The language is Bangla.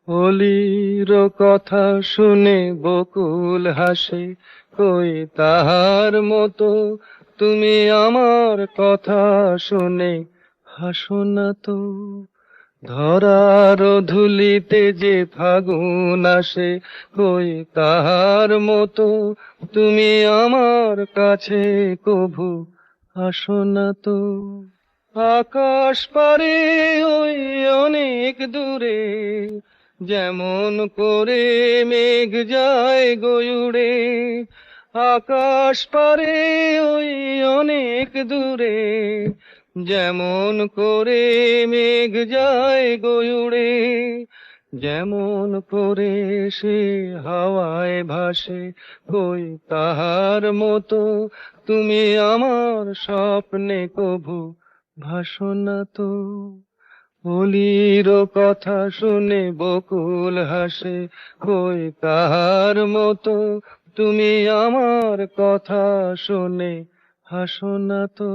অলির কথা শুনে বকুল হাসে, কই তাহার মতো তুমি আমার কথা শুনে হাসো না তো। ধরার ধুলিতে যে ফাগুন আসে, কই তাহার মতো তুমি আমার কাছে কভু আসো না তো। আকাশ পারে ওই অনেক দূরে, যেমন করে মেঘ যায় গয়ুড়ে। আকাশ পারে ওই অনেক দূরে, যেমন করে মেঘ যায় গয়ুড়ে। যেমন করে সে হাওয়ায় ভাসে, কই তাহার মতো তুমি আমার স্বপ্নে কভু ভাসো না তো। অলির কথা শুনে বকুল হাসে, কই তাহার মতো তুমি আমার কথা শুনে হাসো না তো।